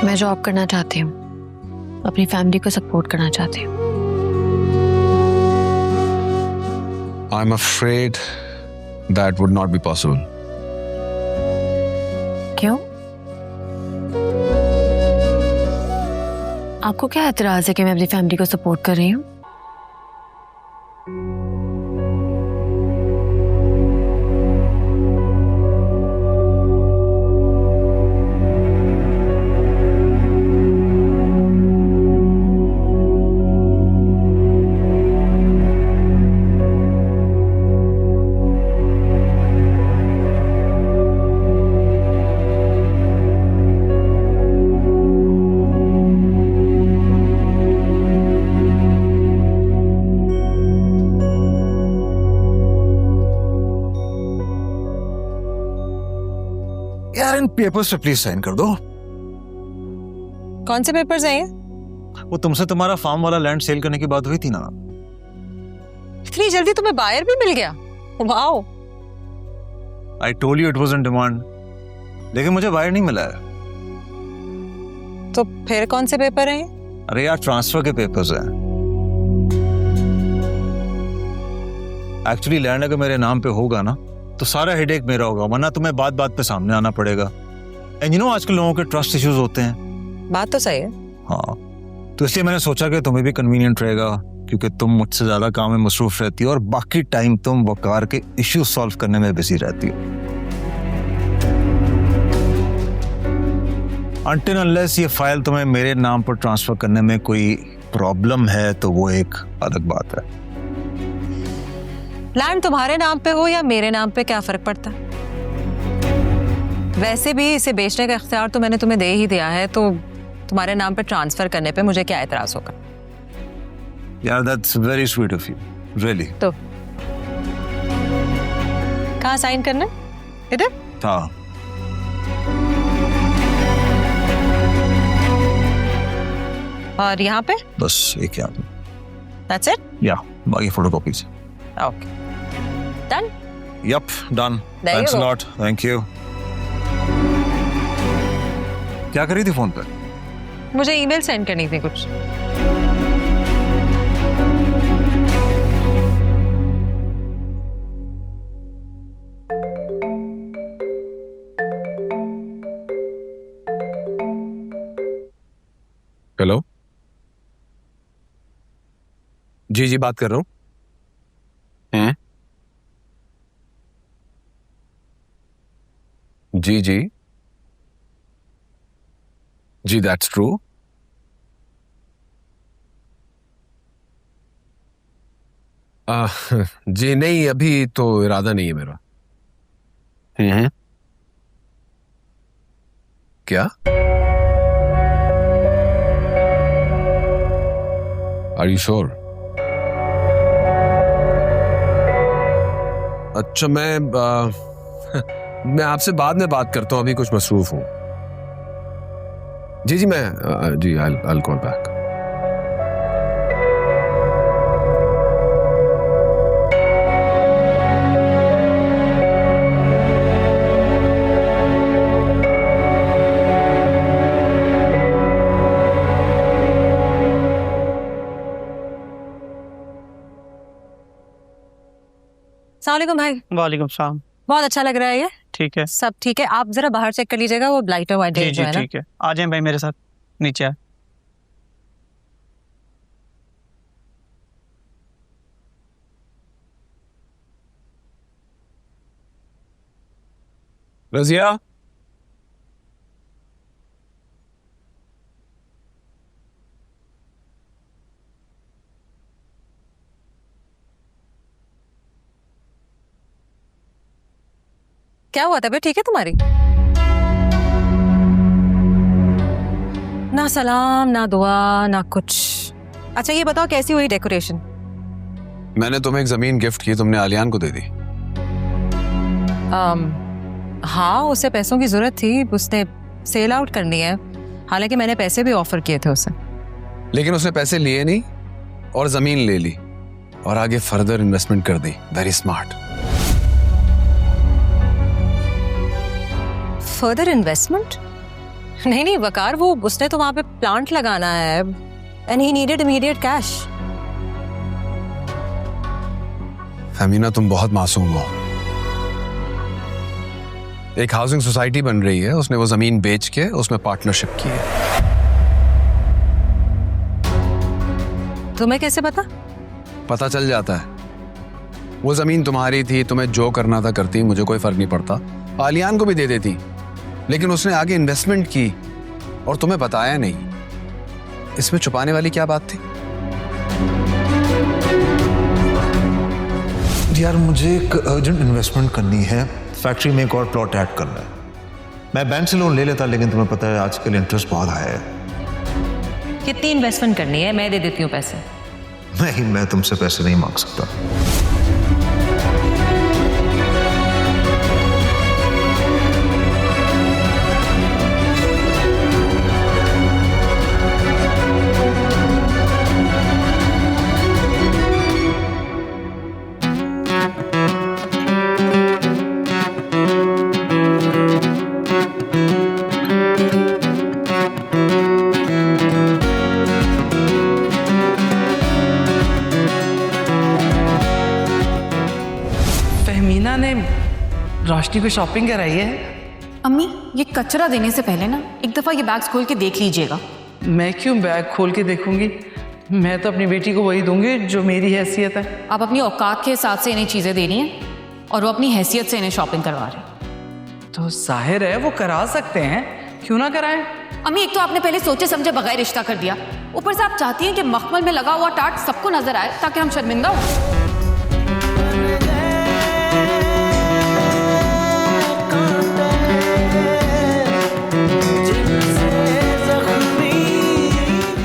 मैं जॉब करना चाहती हूँ, अपनी फैमिली को सपोर्ट करना चाहती हूँ। I'm afraid that would not be possible. क्यों? आपको क्या एतराज है कि मैं अपनी फैमिली को सपोर्ट कर रही हूँ? यार इन पेपर्स पे प्लीज साइन कर दो। कौन से पेपर्स हैं ये? वो तुमसे तुम्हारा फार्म वाला लैंड सेल करने की बात हुई थी ना। इतनी जल्दी तुम्हें बायर भी मिल गया? Wow. I told you it was in demand, लेकिन मुझे बायर नहीं मिला है। तो फिर कौन से पेपर हैं ये? अरे यार ट्रांसफर के पेपर्स हैं। एक्चुअली लैंड अगर मेरे नाम पे होगा ना तो सारा हेडेक मेरा होगा, वरना तुम्हें बात बात पे सामने आना पड़ेगा। एंड यू नो आजकल लोगों के ट्रस्ट इश्यूज होते हैं। बात तो सही है। हाँ, तो इसलिए मैंने सोचा कि तुम्हें भी कन्वीनियंट रहेगा, क्योंकि तुम मुझसे ज्यादा काम में मसरूफ रहती हो और बाकी टाइम तुम वकार के इश्यूज सॉल्व करने में बिजी रहती हो। अनटिल अनलेस ये फाइल तुम्हें मेरे नाम पर ट्रांसफर करने में कोई प्रॉब्लम है तो वो एक अलग बात है। लैंड तुम्हारे नाम पे हो या मेरे नाम पे क्या फर्क पड़ता है? वैसे भी इसे बेचने का इख्तियार तो मैंने तुम्हें दे ही दिया है, तो तुम्हारे नाम पे ट्रांसफर करने पे मुझे क्या एतराज होगा? यार that's very sweet of you, really. तो कहाँ साइन करना है? इधर? हाँ। और यहाँ पे? बस एक याद। That's it? या बाकी photocopies. Okay. Done? Yep, done. There Thanks you a go. lot. Thank you. क्या करी थी फोन पर? मुझे ईमेल सेंड करनी थी कुछ। हेलो, जी बात कर रहा हूँ। हैं? जी दैट्स ट्रू। जी नहीं, अभी तो इरादा नहीं है मेरा। क्या? Are you sure? अच्छा, मैं आपसे बाद में बात करता हूँ, अभी कुछ मसरूफ हूँ। जी मैं जी I'll call back. अस्सलाम वालेकुम भाई। वालेकुम सलाम। बहुत अच्छा लग रहा है ये। ठीक है। सब ठीक है, आप जरा बाहर चेक कर लीजिएगा, वो लाइटर वाइट जी जो है ना। ठीक है, आ जाएं भाई मेरे साथ नीचे आ। रजिया, क्या हुआ, तबीयत ठीक है तुम्हारी? ना सलाम ना दुआ ना कुछ। अच्छा ये बताओ कैसी हुई डेकोरेशन? मैंने तुम्हें एक जमीन गिफ्ट की, तुमने आलियान को दे दी। हाँ, उसे पैसों की जरूरत थी, उसने सेल आउट करनी है। हालांकि मैंने पैसे भी ऑफर किए थे उसे। लेकिन उसने पैसे लिए नहीं और जमीन ले ली और आगे फर्दर इन्वेस्टमेंट कर दी। Very smart. Further investment? नहीं नहीं वकार, वो उसने तो वहां पे प्लांट लगाना है and he needed immediate cash. Fahmina, तुम बहुत मासूम हो। एक हाउसिंग सोसाइटी बन रही है, उसने वो जमीन बेच के उसमें पार्टनरशिप की है। तुम्हें कैसे पता चल जाता है। वो जमीन तुम्हारी थी, तुम्हें जो करना था करती, मुझे कोई फर्क नहीं पड़ता। आलियान को भी दे देती, लेकिन उसने आगे इन्वेस्टमेंट की और तुम्हें बताया नहीं। इसमें छुपाने वाली क्या बात थी? यार मुझे एक अर्जेंट इन्वेस्टमेंट करनी है, फैक्ट्री में एक और प्लॉट ऐड करना है। मैं बैंक से लोन ले लेता, लेकिन तुम्हें पता है आजकल इंटरेस्ट बहुत हाई है। कितनी इन्वेस्टमेंट करनी है? मैं दे देती हूँ पैसे। नहीं, मैं तुमसे पैसे नहीं मांग सकता। फहमीना ने रोशनी को शॉपिंग कराई है। अम्मी, ये कचरा देने से पहले ना एक दफ़ा ये बैग्स खोल के देख लीजिएगा। मैं क्यों बैग खोल के देखूंगी? मैं तो अपनी बेटी को वही दूंगी जो मेरी हैसियत है। आप अपनी औकात के हिसाब से इन्हें चीज़ें दे रही हैं और वो अपनी हैसियत से इन्हें शॉपिंग करवा रहे हैं। तो जाहिर है वो करा सकते हैं, क्यों ना कराएं? अम्मी, एक तो आपने पहले सोचे समझे बगैर रिश्ता कर दिया, ऊपर से आप चाहती हैं कि मखमल में लगा हुआ टाट सबको नजर आए ताकि हम शर्मिंदा हो।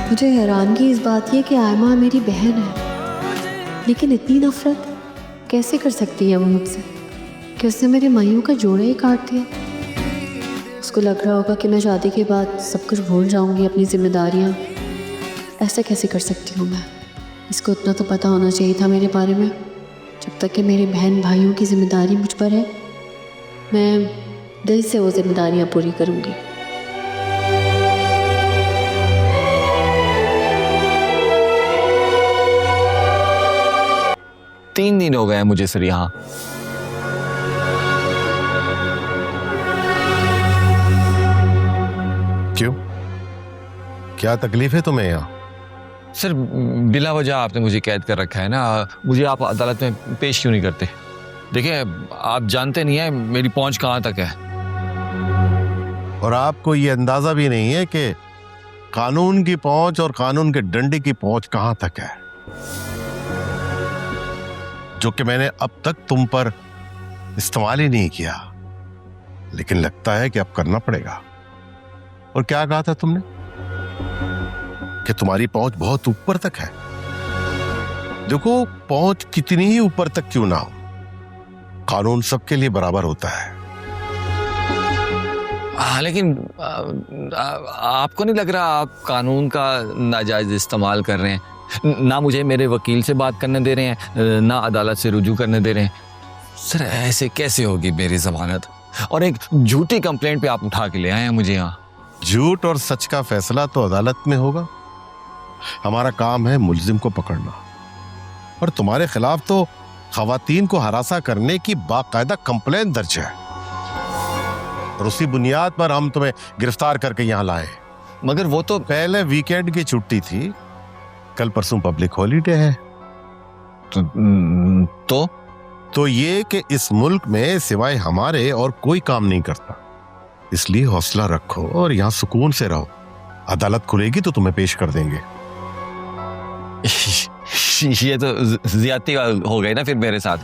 मुझे हैरानगी इस बात की है कि आयमा मेरी बहन है, लेकिन इतनी नफरत कैसे कर सकती है वो मुझसे कि उसने मेरे माइयों का जोड़ा ही काट दिया। उसको लग रहा होगा कि मैं शादी के बाद सब कुछ भूल जाऊंगी, अपनी जिम्मेदारियां। ऐसा कैसे कर सकती हूँ मैं? इसको इतना तो पता होना चाहिए था मेरे बारे में। जब तक कि मेरे बहन भाइयों की जिम्मेदारी मुझ पर है, मैं दिल से वो जिम्मेदारियां पूरी करूँगी। 3 दिन हो गए हैं मुझे सर यहाँ। क्यों? क्या तकलीफ है तुम्हें यहाँ? सर बिला वजह आपने मुझे कैद कर रखा है ना, मुझे आप अदालत में पेश क्यों नहीं करते? देखिए आप जानते नहीं है मेरी पहुंच कहाँ तक है। और आपको ये अंदाजा भी नहीं है कि कानून की पहुंच और कानून के डंडे की पहुंच कहाँ तक है, जो कि मैंने अब तक तुम पर इस्तेमाल ही नहीं किया, लेकिन लगता है कि अब करना पड़ेगा। और क्या कहा था तुमने कि तुम्हारी पहुंच बहुत ऊपर तक है? देखो, पहुंच कितनी ही ऊपर तक क्यों ना हो, कानून सबके लिए बराबर होता है। हाँ, लेकिन आपको नहीं लग रहा आप कानून का नाजायज इस्तेमाल कर रहे हैं? ना मुझे मेरे वकील से बात करने दे रहे हैं, ना अदालत से रुजू करने दे रहे हैं। सर ऐसे कैसे होगी मेरी जमानत? और एक झूठी कंप्लेंट पे आप उठा के ले आए हैं मुझे यहाँ। झूठ और सच का फैसला तो अदालत में होगा। हमारा काम है मुल्जिम को पकड़ना, और तुम्हारे खिलाफ तो खवातीन को हरासा करने की बाकायदा कंप्लेन दर्ज है, और उसी बुनियाद पर हम तुम्हें गिरफ्तार करके यहाँ लाए। मगर वो तो पहले वीकेंड की छुट्टी थी, कल परसों पब्लिक हॉलीडे है। तो ये कि इस मुल्क में सिवाय हमारे और कोई काम नहीं करता, इसलिए हौसला रखो और यहाँ सुकून से रहो। अदालत खुलेगी तो तुम्हें पेश कर देंगे। ये तो ज्यादती हो गई ना फिर मेरे साथ।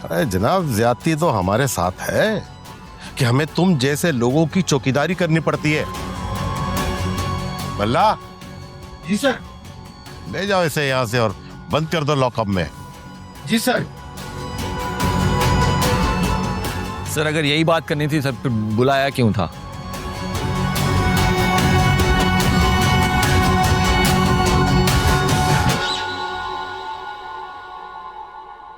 अरे जनाब, ज्यादती तो हमारे साथ है कि हमें तुम जैसे लोगों की चौकीदारी करनी पड़ती है। बल्ला जी सर, ले जाओ इसे यहाँ से और बंद कर दो लॉकअप में। जी सर। सर अगर यही बात करनी थी सर, फिर बुलाया क्यों था?